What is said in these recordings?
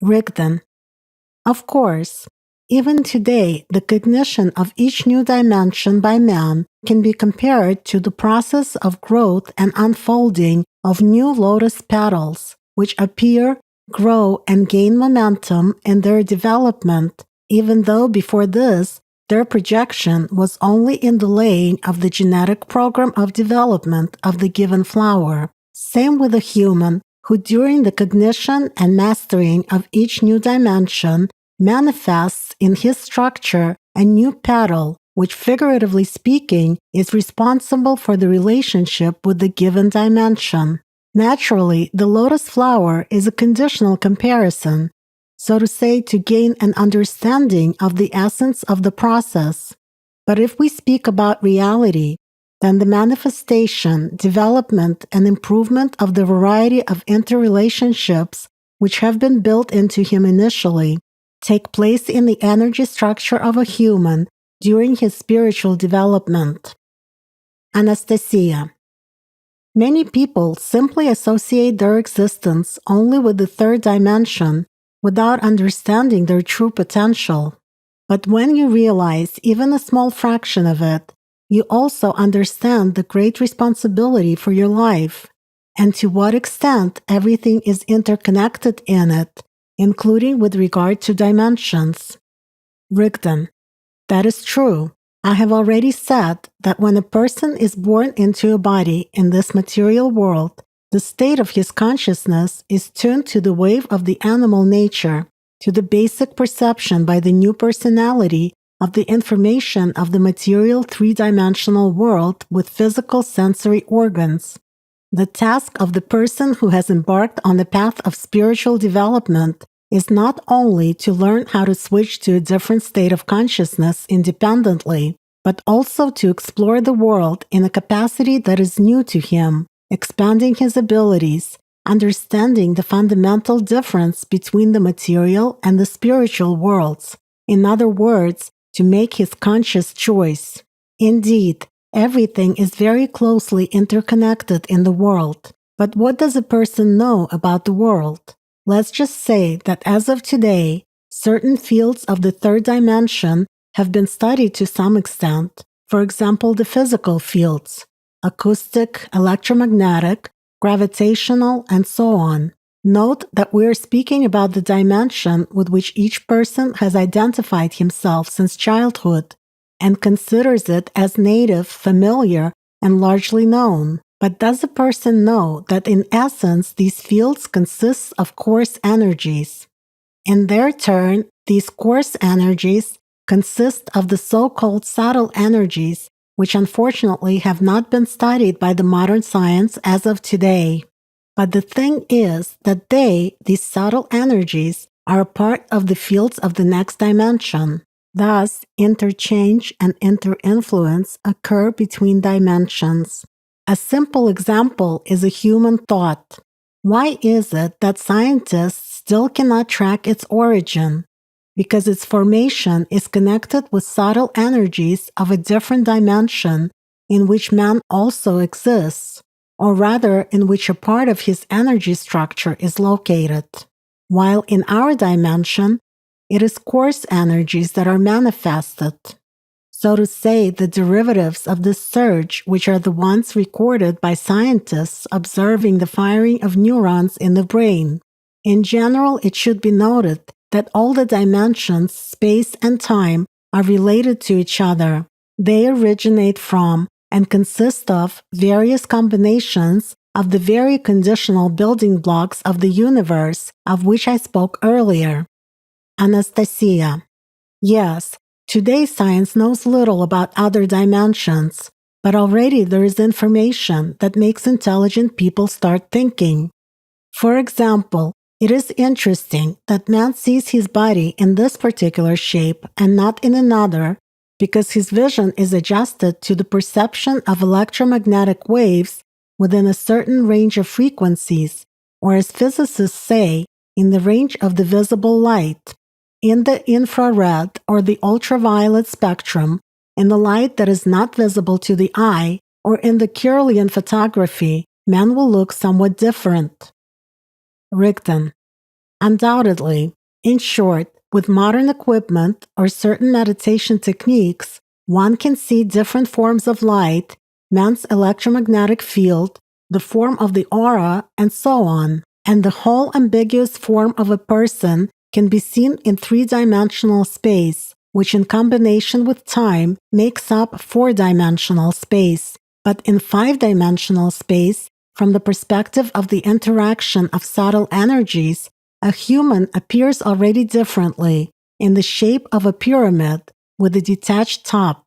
Rigdon. Of course, even today, the cognition of each new dimension by man can be compared to the process of growth and unfolding of new lotus petals, which appear, grow, and gain momentum in their development, even though before this, their projection was only in the laying of the genetic program of development of the given flower. Same with a human, who during the cognition and mastering of each new dimension manifests in his structure a new petal, which figuratively speaking is responsible for the relationship with the given dimension. Naturally, the lotus flower is a conditional comparison, so to say, to gain an understanding of the essence of the process. But if we speak about reality, then the manifestation, development, and improvement of the variety of interrelationships which have been built into him initially take place in the energy structure of a human during his spiritual development. Anastasia. Many people simply associate their existence only with the third dimension without understanding their true potential. But when you realize even a small fraction of it, you also understand the great responsibility for your life and to what extent everything is interconnected in it, including with regard to dimensions. Rigdon. That is true. I have already said that when a person is born into a body in this material world, the state of his consciousness is tuned to the wave of the animal nature, to the basic perception by the new personality of the information of the material three-dimensional world with physical sensory organs. The task of the person who has embarked on the path of spiritual development is not only to learn how to switch to a different state of consciousness independently, but also to explore the world in a capacity that is new to him, expanding his abilities, understanding the fundamental difference between the material and the spiritual worlds. In other words, to make his conscious choice. Indeed, everything is very closely interconnected in the world. But what does a person know about the world? Let's just say that as of today, certain fields of the third dimension have been studied to some extent. For example, the physical fields, acoustic, electromagnetic, gravitational, and so on. Note that we are speaking about the dimension with which each person has identified himself since childhood and considers it as native, familiar, and largely known. But does a person know that in essence these fields consist of coarse energies? In their turn, these coarse energies consist of the so-called subtle energies, which unfortunately have not been studied by the modern science as of today. But the thing is that these subtle energies, are a part of the fields of the next dimension. Thus, interchange and interinfluence occur between dimensions. A simple example is a human thought. Why is it that scientists still cannot track its origin? Because its formation is connected with subtle energies of a different dimension in which man also exists, or rather in which a part of his energy structure is located. While in our dimension, it is coarse energies that are manifested. So to say, the derivatives of this surge, which are the ones recorded by scientists observing the firing of neurons in the brain. In general, it should be noted that all the dimensions, space and time, are related to each other. They originate from and consist of various combinations of the very conditional building blocks of the universe of which I spoke earlier. Anastasia. Yes, today science knows little about other dimensions, but already there is information that makes intelligent people start thinking. For example, it is interesting that man sees his body in this particular shape and not in another because his vision is adjusted to the perception of electromagnetic waves within a certain range of frequencies, or as physicists say, in the range of the visible light. In the infrared or the ultraviolet spectrum, in the light that is not visible to the eye, or in the Kirlian photography, man will look somewhat different. Rigdon. Undoubtedly, in short, with modern equipment or certain meditation techniques, one can see different forms of light, man's electromagnetic field, the form of the aura, and so on. And the whole ambiguous form of a person can be seen in three-dimensional space, which in combination with time makes up four-dimensional space. But in five-dimensional space, from the perspective of the interaction of subtle energies, a human appears already differently, in the shape of a pyramid with a detached top.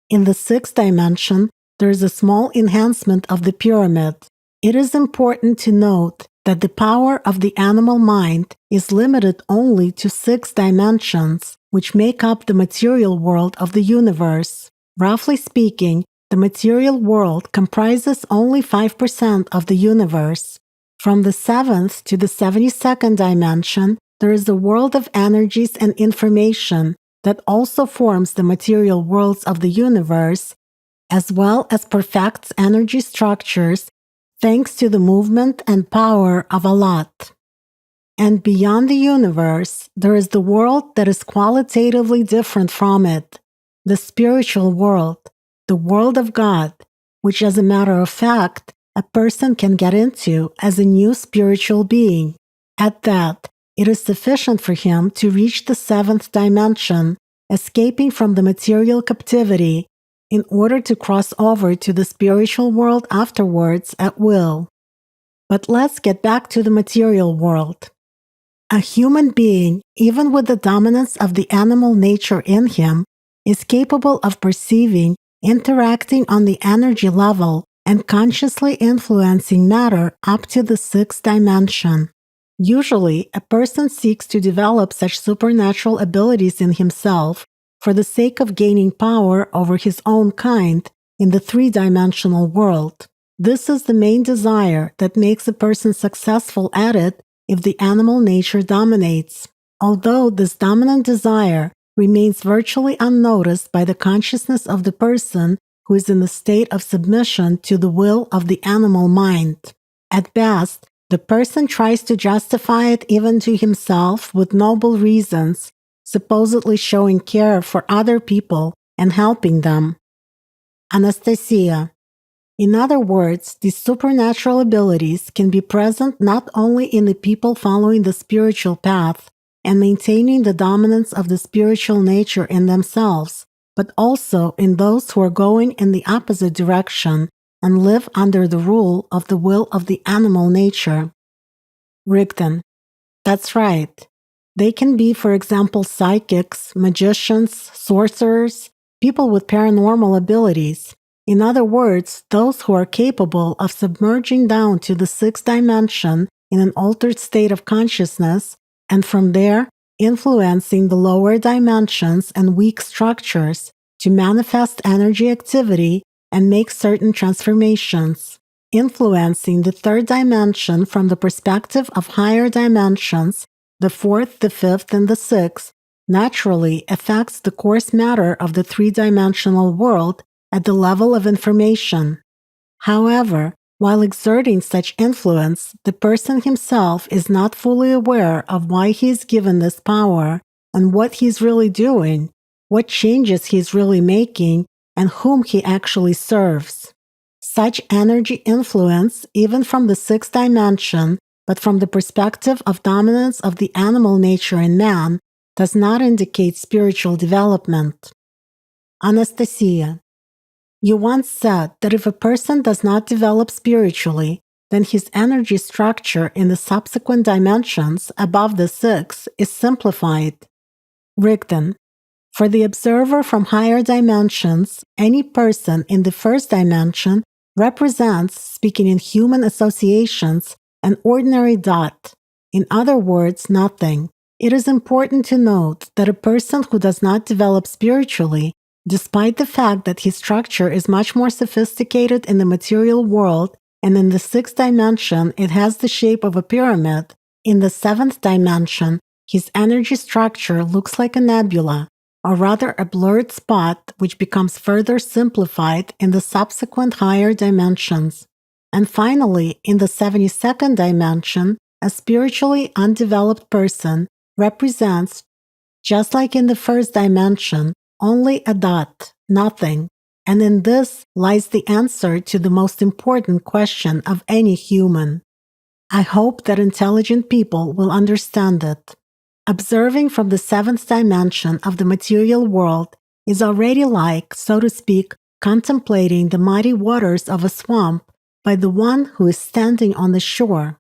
In the sixth dimension, there is a small enhancement of the pyramid. It is important to note that the power of the animal mind is limited only to 6 dimensions, which make up the material world of the universe. Roughly speaking, the material world comprises only 5% of the universe. From the 7th to the 72nd dimension, there is a world of energies and information that also forms the material worlds of the universe, as well as perfects energy structures thanks to the movement and power of Allat. And beyond the universe, there is the world that is qualitatively different from it, the spiritual world, the world of God, which as a matter of fact, a person can get into as a new spiritual being. At that, it is sufficient for him to reach the 7th dimension, escaping from the material captivity, in order to cross over to the spiritual world afterwards at will. But let's get back to the material world. A human being, even with the dominance of the animal nature in him, is capable of perceiving, interacting on the energy level, and consciously influencing matter up to the 6th dimension. Usually, a person seeks to develop such supernatural abilities in himself for the sake of gaining power over his own kind in the 3-dimensional world. This is the main desire that makes a person successful at it if the animal nature dominates. Although this dominant desire remains virtually unnoticed by the consciousness of the person who is in the state of submission to the will of the animal mind. At best, the person tries to justify it even to himself with noble reasons, supposedly showing care for other people and helping them. Anastasia. In other words, these supernatural abilities can be present not only in the people following the spiritual path and maintaining the dominance of the spiritual nature in themselves, but also in those who are going in the opposite direction and live under the rule of the will of the animal nature. Rigdon. That's right. They can be, for example, psychics, magicians, sorcerers, people with paranormal abilities. In other words, those who are capable of submerging down to the 6th dimension in an altered state of consciousness, and from there, influencing the lower dimensions and weak structures to manifest energy activity and make certain transformations. Influencing the 3rd dimension from the perspective of higher dimensions, the 4th, the 5th, and the 6th, naturally affects the coarse matter of the 3-dimensional world at the level of information. However, while exerting such influence, the person himself is not fully aware of why he is given this power and what he is really doing, what changes he is really making, and whom he actually serves. Such energy influence, even from the 6th dimension, but from the perspective of dominance of the animal nature in man, does not indicate spiritual development. Anastasia. You once said that if a person does not develop spiritually, then his energy structure in the subsequent dimensions above the 6 is simplified. Rigdon. For the observer from higher dimensions, any person in the 1st dimension represents, speaking in human associations, an ordinary dot. In other words, nothing. It is important to note that a person who does not develop spiritually, despite the fact that his structure is much more sophisticated in the material world and in the 6th dimension it has the shape of a pyramid, in the 7th dimension his energy structure looks like a nebula, or rather a blurred spot which becomes further simplified in the subsequent higher dimensions. And finally, in the 72nd dimension, a spiritually undeveloped person represents, just like in the first dimension, only a dot, nothing. And in this lies the answer to the most important question of any human. I hope that intelligent people will understand it. Observing from the seventh dimension of the material world is already like, so to speak, contemplating the mighty waters of a swamp by the one who is standing on the shore.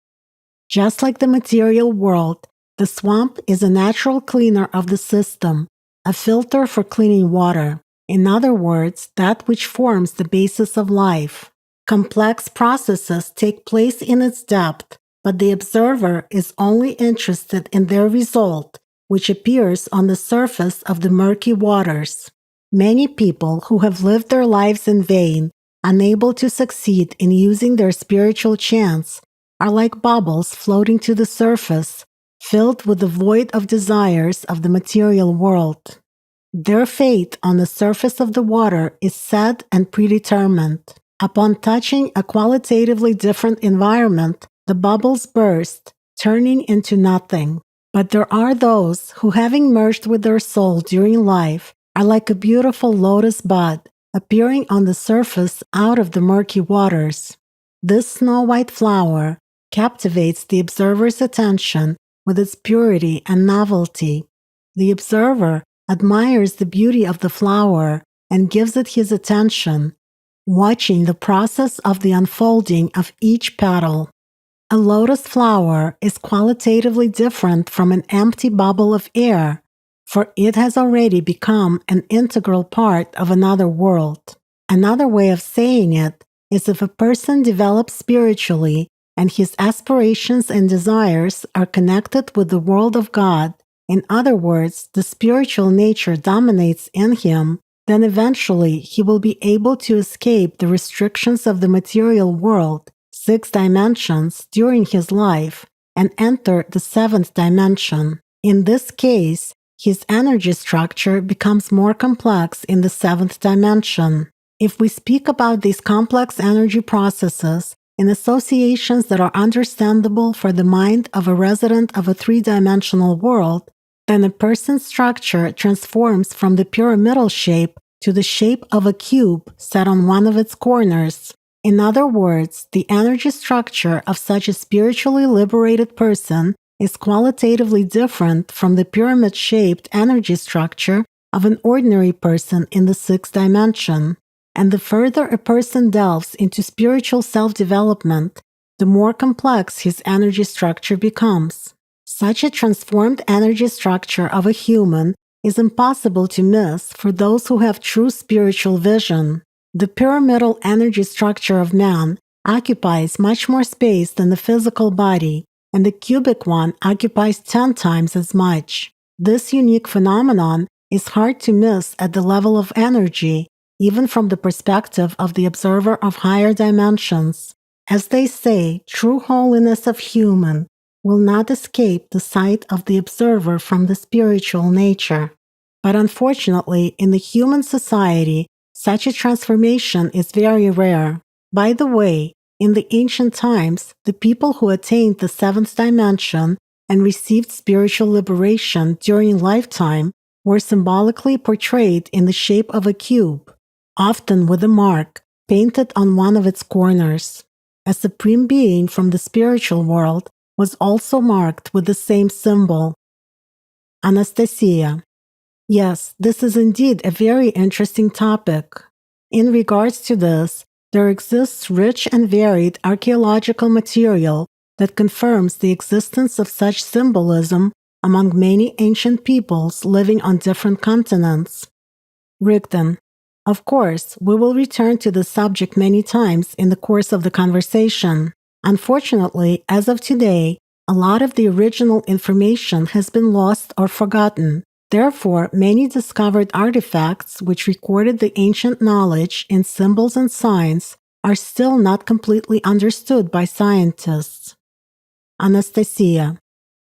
Just like the material world, the swamp is a natural cleaner of the system, a filter for cleaning water. In other words, that which forms the basis of life. Complex processes take place in its depth, but the observer is only interested in their result, which appears on the surface of the murky waters. Many people who have lived their lives in vain, unable to succeed in using their spiritual chance, are like bubbles floating to the surface, filled with the void of desires of the material world. Their fate on the surface of the water is set and predetermined. Upon touching a qualitatively different environment, the bubbles burst, turning into nothing. But there are those who, having merged with their soul during life, are like a beautiful lotus bud, appearing on the surface out of the murky waters. This snow-white flower captivates the observer's attention with its purity and novelty. The observer admires the beauty of the flower and gives it his attention, watching the process of the unfolding of each petal. A lotus flower is qualitatively different from an empty bubble of air, for it has already become an integral part of another world. Another way of saying it is if a person develops spiritually and his aspirations and desires are connected with the world of God, in other words, the spiritual nature dominates in him, then eventually he will be able to escape the restrictions of the material world, 6 dimensions, during his life, and enter the 7th dimension. In this case, his energy structure becomes more complex in the 7th dimension. If we speak about these complex energy processes in associations that are understandable for the mind of a resident of a 3-dimensional world, then a person's structure transforms from the pyramidal shape to the shape of a cube set on one of its corners. In other words, the energy structure of such a spiritually liberated person is qualitatively different from the pyramid-shaped energy structure of an ordinary person in the 6th dimension. And the further a person delves into spiritual self-development, the more complex his energy structure becomes. Such a transformed energy structure of a human is impossible to miss for those who have true spiritual vision. The pyramidal energy structure of man occupies much more space than the physical body, and the cubic one occupies 10 times as much. This unique phenomenon is hard to miss at the level of energy, even from the perspective of the observer of higher dimensions. As they say, true holiness of human will not escape the sight of the observer from the spiritual nature. But unfortunately, in the human society, such a transformation is very rare. By the way, in the ancient times, the people who attained the 7th dimension and received spiritual liberation during lifetime were symbolically portrayed in the shape of a cube, often with a mark painted on one of its corners. A supreme being from the spiritual world was also marked with the same symbol. Anastasia. Yes, this is indeed a very interesting topic. In regards to this, there exists rich and varied archaeological material that confirms the existence of such symbolism among many ancient peoples living on different continents. Rigdon. Of course, we will return to this subject many times in the course of the conversation. Unfortunately, as of today, a lot of the original information has been lost or forgotten. Therefore, many discovered artifacts which recorded the ancient knowledge in symbols and signs are still not completely understood by scientists. Anastasia.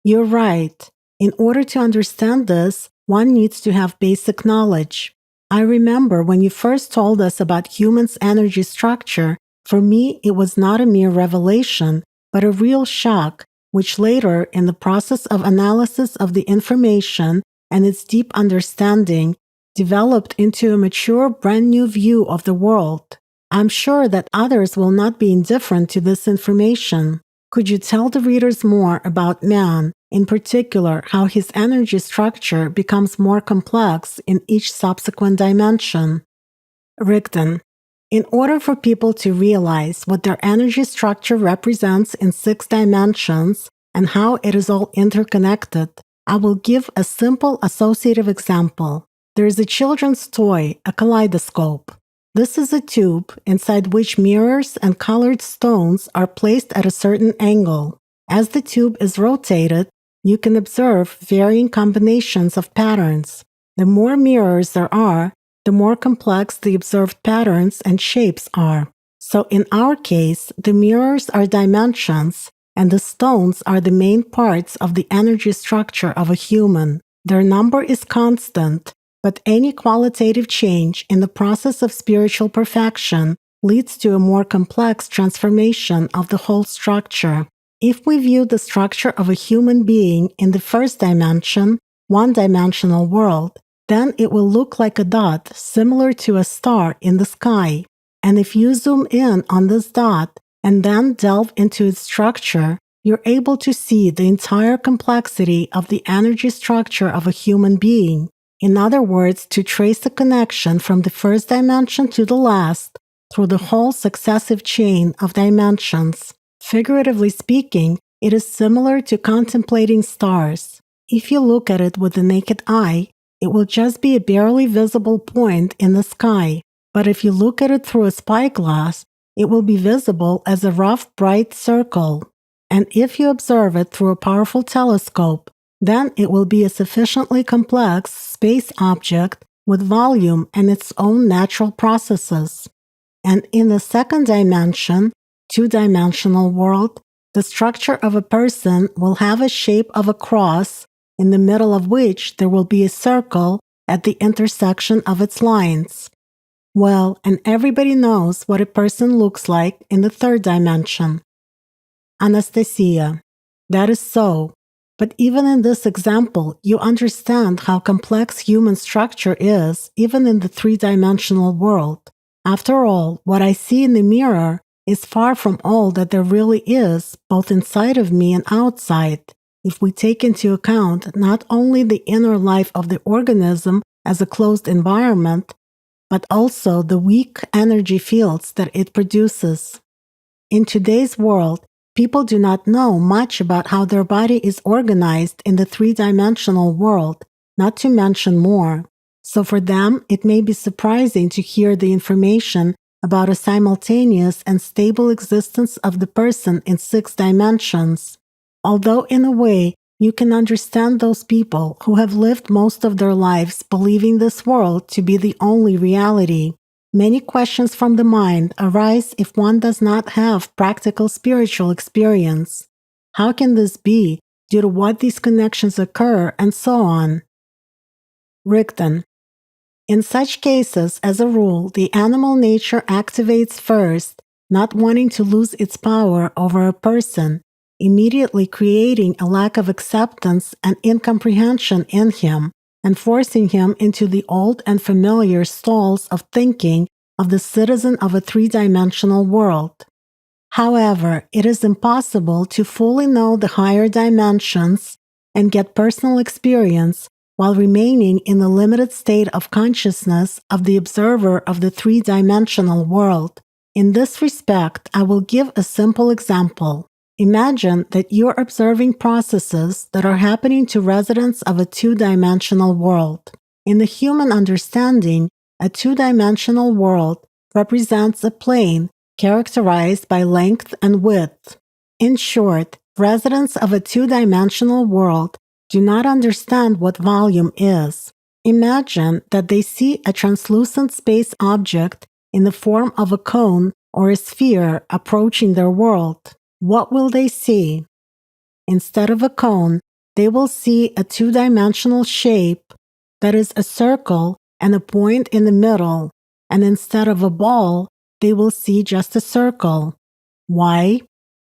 You're right. In order to understand this, one needs to have basic knowledge. I remember when you first told us about humans' energy structure, for me it was not a mere revelation, but a real shock, which later, in the process of analysis of the information and its deep understanding, developed into a mature, brand new view of the world. I'm sure that others will not be indifferent to this information. Could you tell the readers more about man, in particular how his energy structure becomes more complex in each subsequent dimension? Rigdon. In order for people to realize what their energy structure represents in 6 dimensions and how it is all interconnected, I will give a simple associative example. There is a children's toy, a kaleidoscope. This is a tube inside which mirrors and colored stones are placed at a certain angle. As the tube is rotated, you can observe varying combinations of patterns. The more mirrors there are, the more complex the observed patterns and shapes are. So in our case, the mirrors are dimensions, and the stones are the main parts of the energy structure of a human. Their number is constant, but any qualitative change in the process of spiritual perfection leads to a more complex transformation of the whole structure. If we view the structure of a human being in the first dimension, one-dimensional world, then it will look like a dot similar to a star in the sky. And if you zoom in on this dot and then delve into its structure, you're able to see the entire complexity of the energy structure of a human being. In other words, to trace the connection from the first dimension to the last through the whole successive chain of dimensions. Figuratively speaking, it is similar to contemplating stars. If you look at it with the naked eye, it will just be a barely visible point in the sky. But if you look at it through a spyglass, it will be visible as a rough, bright circle. And if you observe it through a powerful telescope, then it will be a sufficiently complex space object with volume and its own natural processes. And in the second dimension, two-dimensional world, the structure of a person will have a shape of a cross, in the middle of which there will be a circle at the intersection of its lines. Well, and everybody knows what a person looks like in the third dimension. Anastasia. That is so. But even in this example, you understand how complex human structure is, even in the three-dimensional world. After all, what I see in the mirror is far from all that there really is, both inside of me and outside, if we take into account not only the inner life of the organism as a closed environment, but also the weak energy fields that it produces. In today's world, people do not know much about how their body is organized in the three-dimensional world, not to mention more. So for them, it may be surprising to hear the information about a simultaneous and stable existence of the person in 6 dimensions. Although in a way, you can understand those people who have lived most of their lives believing this world to be the only reality. Many questions from the mind arise if one does not have practical spiritual experience. How can this be? Due to what these connections occur, and so on. Rigdon. In such cases, as a rule, the animal nature activates first, not wanting to lose its power over a person, immediately creating a lack of acceptance and incomprehension in him, and forcing him into the old and familiar stalls of thinking of the citizen of a three-dimensional world. However, it is impossible to fully know the higher dimensions and get personal experience while remaining in the limited state of consciousness of the observer of the three-dimensional world. In this respect, I will give a simple example. Imagine that you're observing processes that are happening to residents of a two-dimensional world. In the human understanding, a two-dimensional world represents a plane characterized by length and width. In short, residents of a two-dimensional world do not understand what volume is. Imagine that they see a translucent space object in the form of a cone or a sphere approaching their world. What will they see? Instead of a cone, they will see a two-dimensional shape that is a circle and a point in the middle, and instead of a ball, they will see just a circle. Why?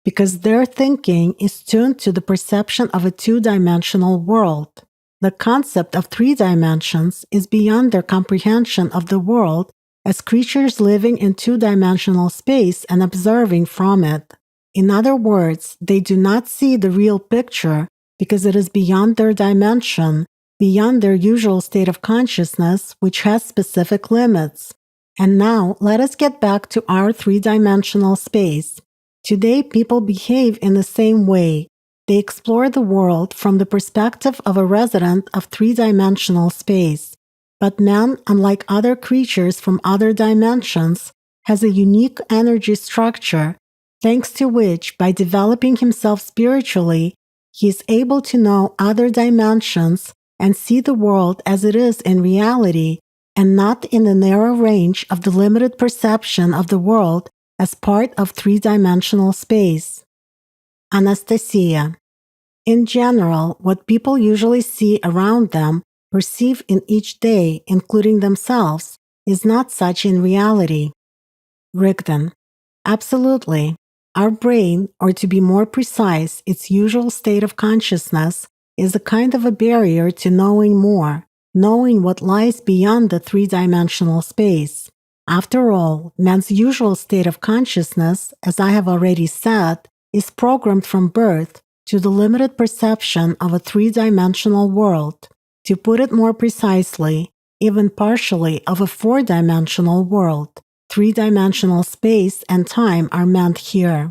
because their thinking is tuned to the perception of a two-dimensional world. The concept of three dimensions is beyond their comprehension of the world as creatures living in two-dimensional space and observing from it. In other words, they do not see the real picture because it is beyond their dimension, beyond their usual state of consciousness, which has specific limits. And now, let us get back to our three-dimensional space. Today, people behave in the same way. They explore the world from the perspective of a resident of three-dimensional space. But man, unlike other creatures from other dimensions, has a unique energy structure, thanks to which, by developing himself spiritually, he is able to know other dimensions and see the world as it is in reality, and not in the narrow range of the limited perception of the world as part of three-dimensional space. Anastasia. In general, what people usually see around them, perceive in each day, including themselves, is not such in reality. Rigdon. Absolutely. Our brain, or to be more precise, its usual state of consciousness, is a kind of a barrier to knowing more, knowing what lies beyond the three-dimensional space. After all, man's usual state of consciousness, as I have already said, is programmed from birth to the limited perception of a three-dimensional world. To put it more precisely, even partially of a four-dimensional world. Three-dimensional space and time are meant here.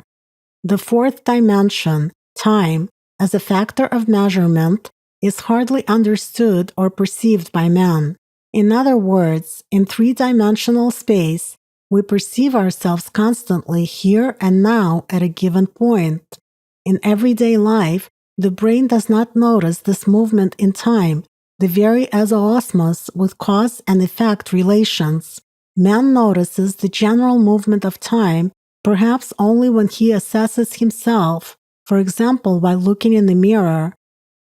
The fourth dimension, time, as a factor of measurement, is hardly understood or perceived by man. In other words, in three-dimensional space, we perceive ourselves constantly here and now at a given point. In everyday life, the brain does not notice this movement in time, the very azoosmos with cause and effect relations. Man notices the general movement of time, perhaps only when he assesses himself, for example while looking in the mirror,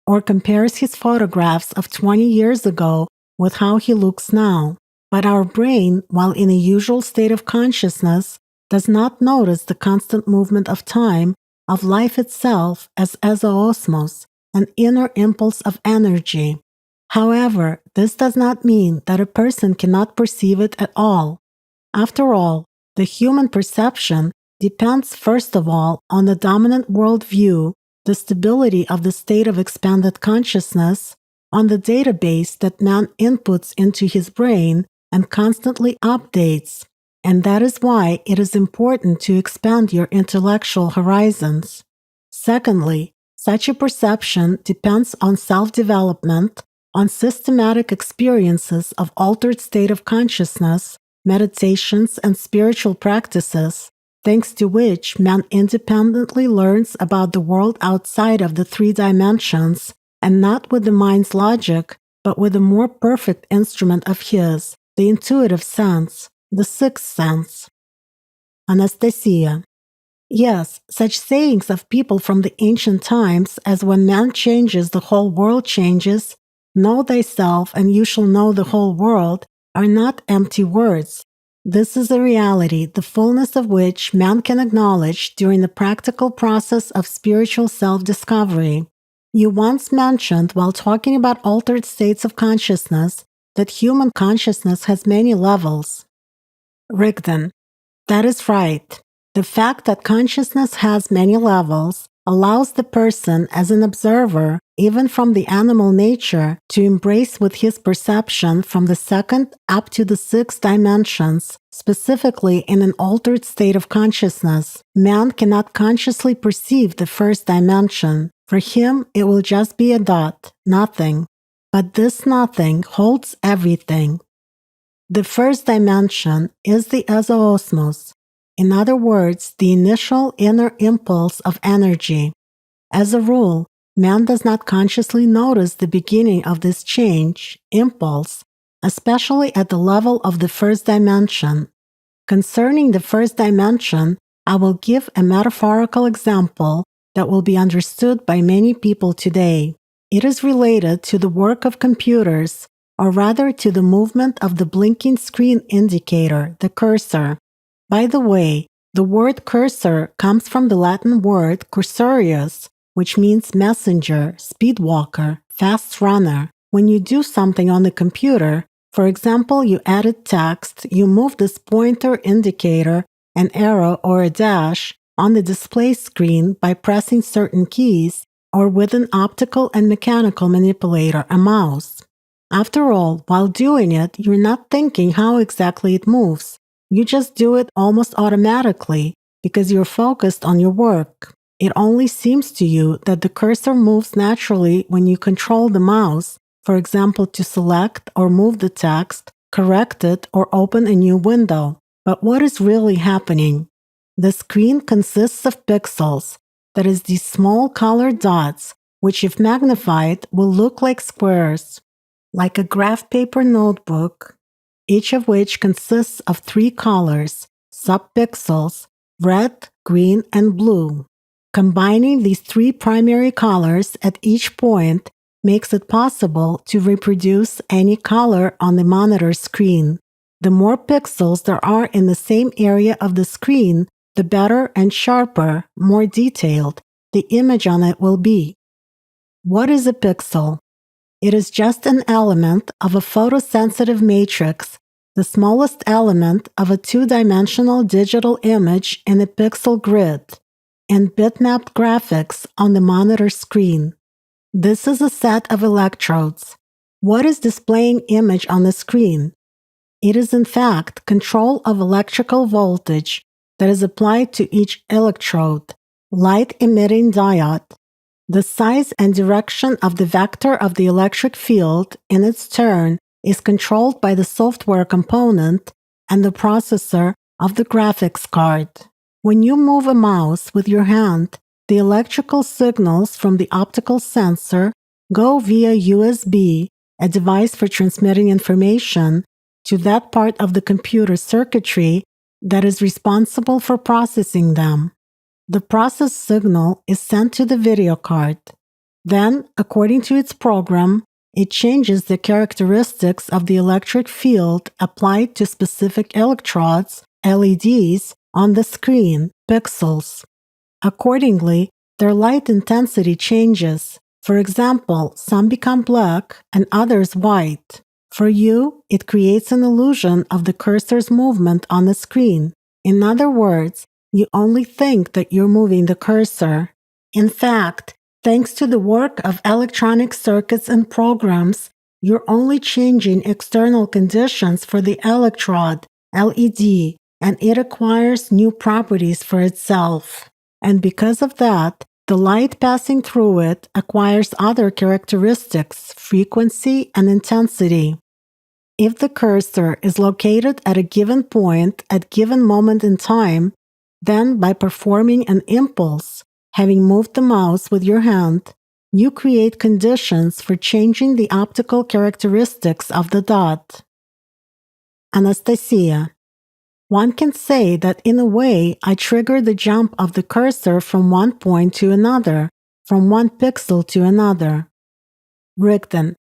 or compares his photographs of 20 years ago with how he looks now. But our brain, while in a usual state of consciousness, does not notice the constant movement of time, of life itself as azoosmos, an inner impulse of energy. However, this does not mean that a person cannot perceive it at all. After all, the human perception depends first of all on the dominant worldview, the stability of the state of expanded consciousness, on the database that man inputs into his brain and constantly updates, and that is why it is important to expand your intellectual horizons. Secondly, such a perception depends on self-development, on systematic experiences of altered state of consciousness, meditations, and spiritual practices, thanks to which man independently learns about the world outside of the three dimensions, and not with the mind's logic, but with a more perfect instrument of his, the intuitive sense, the sixth sense. Anastasia. Yes, such sayings of people from the ancient times as when man changes, the whole world changes, know thyself and you shall know the whole world, are not empty words. This is a reality, the fullness of which man can acknowledge during the practical process of spiritual self-discovery. You once mentioned, while talking about altered states of consciousness, that human consciousness has many levels. Rigdon. That is right. The fact that consciousness has many levels allows the person as an observer, even from the animal nature, to embrace with his perception from the second up to the sixth dimensions, specifically in an altered state of consciousness. Man cannot consciously perceive the first dimension. For him, it will just be a dot, nothing. But this nothing holds everything. The first dimension is the azoosmos. In other words, the initial inner impulse of energy. As a rule, man does not consciously notice the beginning of this change, impulse, especially at the level of the first dimension. Concerning the first dimension, I will give a metaphorical example that will be understood by many people today. It is related to the work of computers, or rather to the movement of the blinking screen indicator, the cursor. By the way, The word cursor comes from the Latin word cursorius, which means messenger, speed walker, fast runner. When you do something on the computer, for example, you edit text, you move this pointer indicator, an arrow or a dash on the display screen by pressing certain keys or with an optical and mechanical manipulator, a mouse. After all, while doing it, you're not thinking how exactly it moves. You just do it almost automatically because you're focused on your work. It only seems to you that the cursor moves naturally when you control the mouse, for example, to select or move the text, correct it, or open a new window. But what is really happening? The screen consists of pixels, that is, these small colored dots, which if magnified will look like squares, like a graph paper notebook, each of which consists of 3 colors, subpixels, red, green, and blue. Combining these 3 primary colors at each point makes it possible to reproduce any color on the monitor screen. The more pixels there are in the same area of the screen, the better and sharper, more detailed, the image on it will be. What is a pixel? It is just an element of a photosensitive matrix, the smallest element of a 2-dimensional digital image in a pixel grid, and bitmapped graphics on the monitor screen. This is a set of electrodes. What is displaying image on the screen? It is in fact control of electrical voltage that is applied to each electrode, light-emitting diode. The size and direction of the vector of the electric field, in its turn, is controlled by the software component and the processor of the graphics card. When you move a mouse with your hand, the electrical signals from the optical sensor go via USB, a device for transmitting information, to that part of the computer circuitry that is responsible for processing them. The processed signal is sent to the video card. Then, according to its program, it changes the characteristics of the electric field applied to specific electrodes, LEDs, on the screen, pixels. Accordingly, their light intensity changes. For example, some become black and others white. For you, it creates an illusion of the cursor's movement on the screen. In other words, you only think that you're moving the cursor. In fact, thanks to the work of electronic circuits and programs, you're only changing external conditions for the electrode, LED, and it acquires new properties for itself. And because of that, the light passing through it acquires other characteristics, frequency and intensity. If the cursor is located at a given point at a given moment in time, then by performing an impulse, having moved the mouse with your hand, you create conditions for changing the optical characteristics of the dot. Anastasia. One can say that in a way I trigger the jump of the cursor from one point to another, from one pixel to another. Rigden.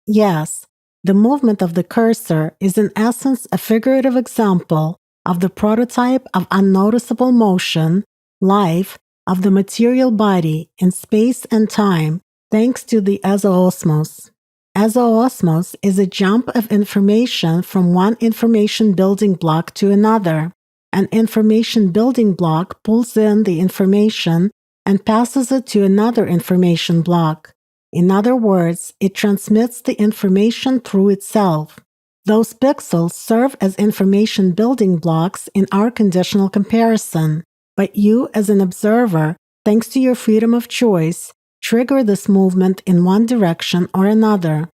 Yes, the movement of the cursor is in essence a figurative example of the prototype of unnoticeable motion, life, of the material body in space and time, thanks to the azoosmos. Azoosmos is a jump of information from one information building block to another. An information building block pulls in the information and passes it to another information block. In other words, it transmits the information through itself. Those pixels serve as information building blocks in our conditional comparison, but you as an observer, thanks to your freedom of choice, trigger this movement in one direction or another.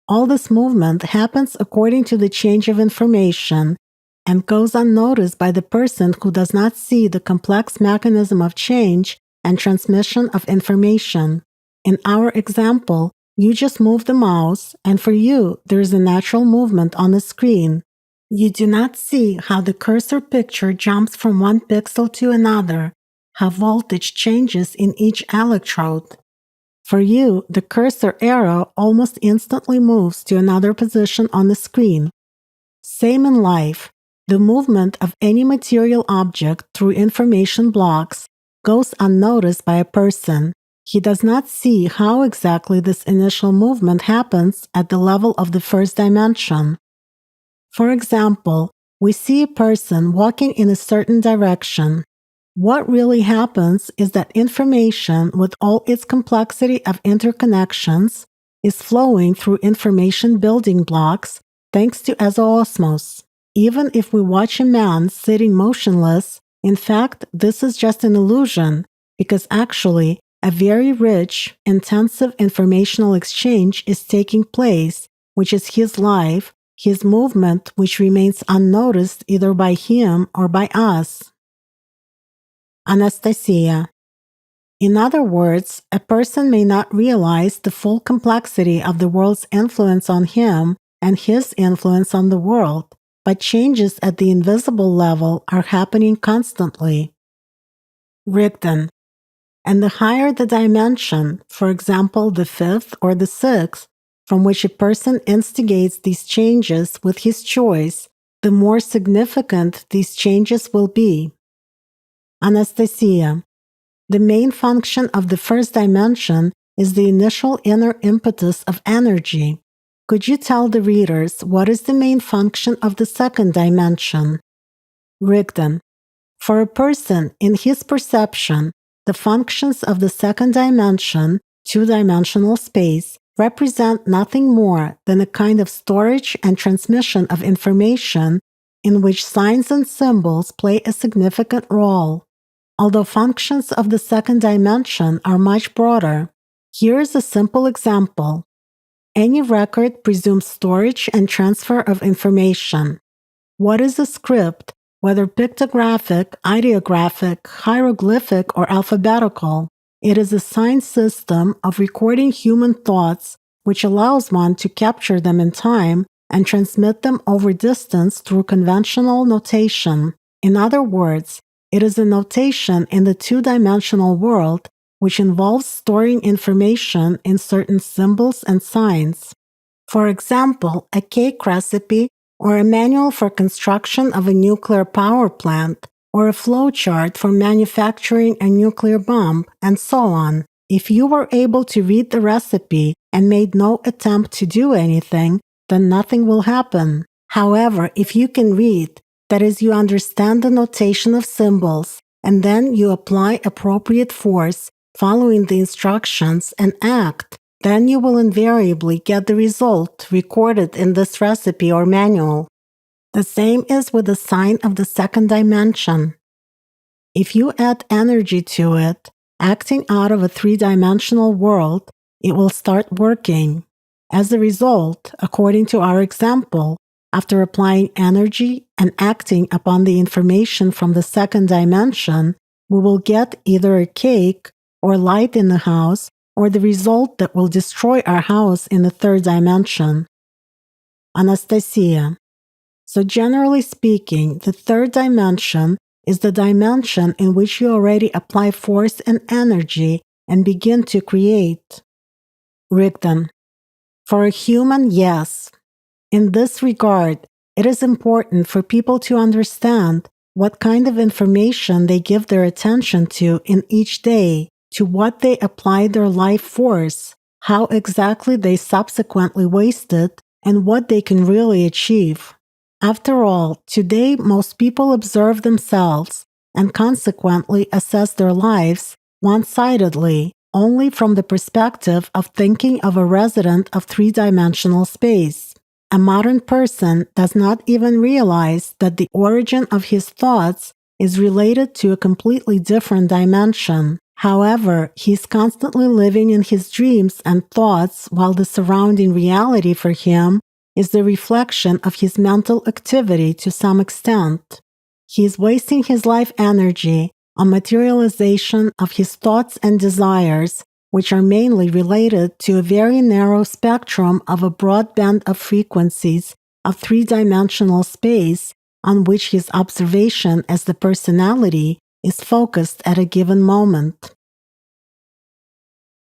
All this movement happens according to the change of information and goes unnoticed by the person who does not see the complex mechanism of change and transmission of information. In our example, you just move the mouse, and for you, there is a natural movement on the screen. You do not see how the cursor picture jumps from one pixel to another, how voltage changes in each electrode. For you, the cursor arrow almost instantly moves to another position on the screen. Same in life. The movement of any material object through information blocks goes unnoticed by a person. He does not see how exactly this initial movement happens at the level of the first dimension. For example, we see a person walking in a certain direction. What really happens is that information, with all its complexity of interconnections, is flowing through information building blocks thanks to osmosis. Even if we watch a man sitting motionless, in fact, this is just an illusion, because actually, a very rich, intensive informational exchange is taking place, which is his life, his movement, which remains unnoticed either by him or by us. Anastasia. In other words, a person may not realize the full complexity of the world's influence on him and his influence on the world, but changes at the invisible level are happening constantly. Rigdon. And the higher the dimension, for example the fifth or the sixth, from which a person instigates these changes with his choice, the more significant these changes will be. Anastasia. The main function of the first dimension is the initial inner impetus of energy. Could you tell the readers what is the main function of the second dimension? Rigdon. For a person, in his perception, the functions of the second dimension, two-dimensional space, represent nothing more than a kind of storage and transmission of information in which signs and symbols play a significant role. Although functions of the second dimension are much broader, here is a simple example. Any record presumes storage and transfer of information. What is a script, whether pictographic, ideographic, hieroglyphic, or alphabetical? It is a sign system of recording human thoughts which allows one to capture them in time and transmit them over distance through conventional notation. In other words, it is a notation in the two-dimensional world which involves storing information in certain symbols and signs. For example, a cake recipe or a manual for construction of a nuclear power plant or a flowchart for manufacturing a nuclear bomb, and so on. If you were able to read the recipe and made no attempt to do anything, then nothing will happen. However, if you can read, that is, you understand the notation of symbols, and then you apply appropriate force, following the instructions, and act, then you will invariably get the result recorded in this recipe or manual. The same is with the sign of the second dimension. If you add energy to it, acting out of a three-dimensional world, it will start working. As a result, according to our example, after applying energy and acting upon the information from the second dimension, we will get either a cake or light in the house, or the result that will destroy our house in the third dimension. Anastasia. So generally speaking, the third dimension is the dimension in which you already apply force and energy and begin to create. Rigdon. For a human, yes. In this regard, it is important for people to understand what kind of information they give their attention to in each day, to what they apply their life force, how exactly they subsequently waste it, and what they can really achieve. After all, today most people observe themselves and consequently assess their lives one-sidedly, only from the perspective of thinking of a resident of three-dimensional space. A modern person does not even realize that the origin of his thoughts is related to a completely different dimension. However, he is constantly living in his dreams and thoughts while the surrounding reality for him is the reflection of his mental activity to some extent. He is wasting his life energy on materialization of his thoughts and desires, which are mainly related to a very narrow spectrum of a broad band of frequencies of three-dimensional space on which his observation as the personality is focused at a given moment.